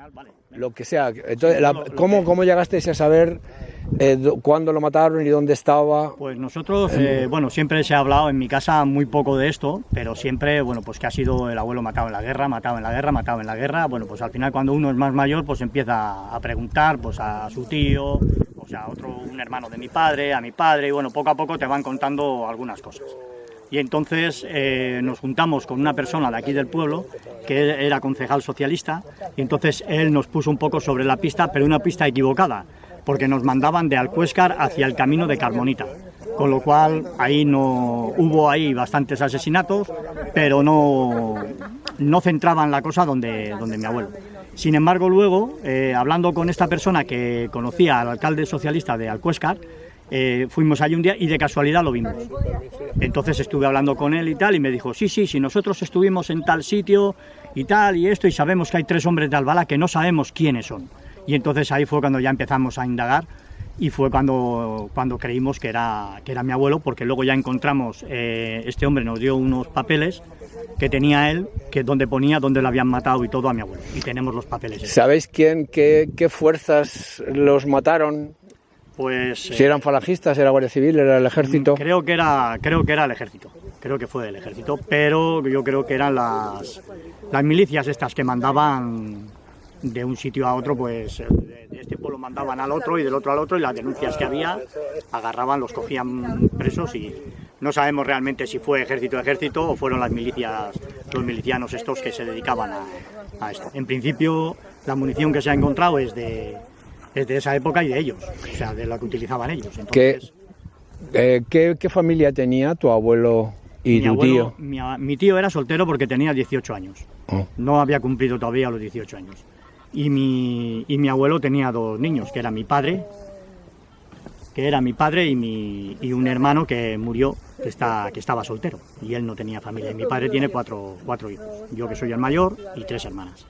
final, vale. Lo que sea. Entonces, ¿cómo llegasteis a saber cuándo lo mataron y dónde estaba? Pues nosotros, bueno, siempre se ha hablado en mi casa muy poco de esto, pero siempre, bueno, pues que ha sido el abuelo matado en la guerra, matado en la guerra, matado en la guerra. Bueno, pues al final cuando uno es más mayor, pues empieza a preguntar, pues a su tío, o sea, un hermano de mi padre, a mi padre, y bueno, poco a poco te van contando algunas cosas. Y entonces nos juntamos con una persona de aquí del pueblo, que era concejal socialista, y entonces él nos puso un poco sobre la pista, pero una pista equivocada, porque nos mandaban de Alcuéscar hacia el camino de Carmonita, con lo cual ahí hubo bastantes asesinatos, pero no centraban la cosa donde mi abuelo. Sin embargo, luego, hablando con esta persona que conocía al alcalde socialista de Alcuéscar, fuimos allí un día y de casualidad lo vimos. Entonces estuve hablando con él y tal, y me dijo, sí, si nosotros estuvimos en tal sitio y tal, y esto, y sabemos que hay 3 hombres de Albalá que no sabemos quiénes son. Y entonces ahí fue cuando ya empezamos a indagar, y fue cuando creímos que era mi abuelo, porque luego ya encontramos, este hombre nos dio unos papeles que tenía él, que donde ponía dónde lo habían matado y todo a mi abuelo, y tenemos los papeles. ¿Sabéis qué fuerzas los mataron? Pues, si eran falangistas, era Guardia Civil, era el Ejército. Creo que era el Ejército, creo que fue del Ejército, pero yo creo que eran las milicias estas que mandaban de un sitio a otro, pues de este pueblo mandaban al otro y del otro al otro, y las denuncias que había, agarraban, los cogían presos, y no sabemos realmente si fue ejército o fueron las milicias, los milicianos estos que se dedicaban a esto. En principio, la munición que se ha encontrado es de esa época y de ellos, o sea, de la que utilizaban ellos. Entonces, ¿Qué familia tenía tu abuelo y tu tío? Mi tío era soltero porque tenía 18 años, no había cumplido todavía los 18 años. Y mi abuelo tenía 2 niños, que era mi padre y un hermano que murió, que estaba soltero, y él no tenía familia. Y mi padre tiene 4 hijos, yo que soy el mayor, y 3 hermanas.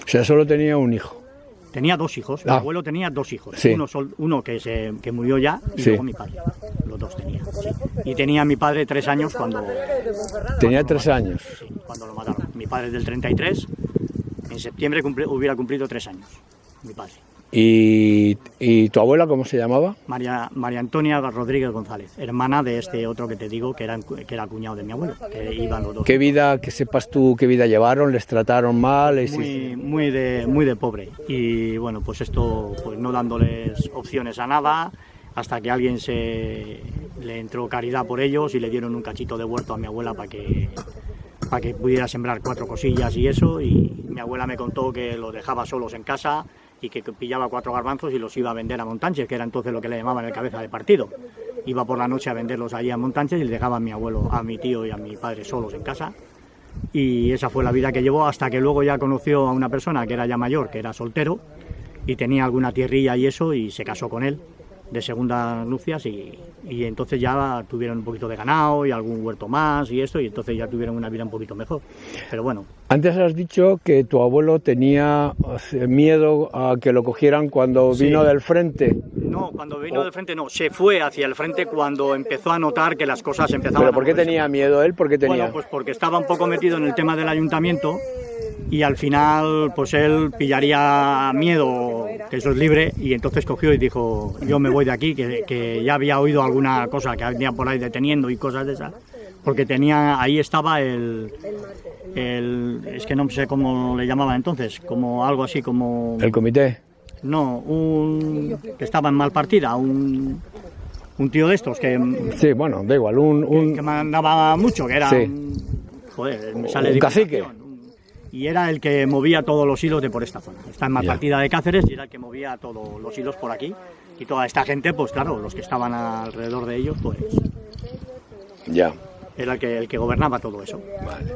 O sea, solo tenía un hijo. Tenía 2 hijos, mi abuelo tenía 2 hijos, sí. uno que murió ya, y sí. luego mi padre, los 2 tenía. Sí. Y tenía mi padre 3 años cuando... ¿Tenía 3 años? Sí, cuando lo mataron. Mi padre es del 33, en septiembre hubiera cumplido 3 años, mi padre. ¿Y tu abuela cómo se llamaba? María Antonia Rodríguez González, hermana de este otro que te digo, que era cuñado de mi abuelo, que iban los 2. ¿Qué vida, que sepas tú, qué vida llevaron? ¿Les trataron mal? Muy de pobre, y bueno, pues esto, pues no dándoles opciones a nada, hasta que alguien le entró caridad por ellos y le dieron un cachito de huerto a mi abuela para que pudiera sembrar 4 cosillas y eso, y mi abuela me contó que los dejaba solos en casa y que pillaba 4 garbanzos y los iba a vender a Montánchez, que era entonces lo que le llamaban el cabeza de partido. Iba por la noche a venderlos allí a Montánchez y les dejaba a mi tío y a mi padre solos en casa, y esa fue la vida que llevó, hasta que luego ya conoció a una persona que era ya mayor, que era soltero y tenía alguna tierrilla y eso, y se casó con él de segundas nupcias, y entonces ya tuvieron un poquito de ganado y algún huerto más y esto, y entonces ya tuvieron una vida un poquito mejor, pero bueno. Antes has dicho que tu abuelo tenía miedo a que lo cogieran cuando vino del frente. No, cuando vino del frente no, se fue hacia el frente cuando empezó a notar que las cosas empezaban a... ¿Pero por qué tenía miedo él? ¿Por qué tenía? Bueno, pues porque estaba un poco metido en el tema del ayuntamiento, y al final pues él pillaría miedo, que eso es libre, y entonces cogió y dijo, yo me voy de aquí, que ya había oído alguna cosa que había por ahí deteniendo y cosas de esas, porque ahí estaba es que no sé cómo le llamaban entonces, como algo así como... ¿El comité? No, que estaba en Malpartida, un tío de estos que... Sí, bueno, da igual, que mandaba mucho, que era sí. Me sale un cacique. Y era el que movía todos los hilos de por esta zona. Está en Malpartida de Cáceres, y era el que movía todos los hilos por aquí. Y toda esta gente, pues claro, los que estaban alrededor de ellos, pues... Ya. Era el que gobernaba todo eso. Vale.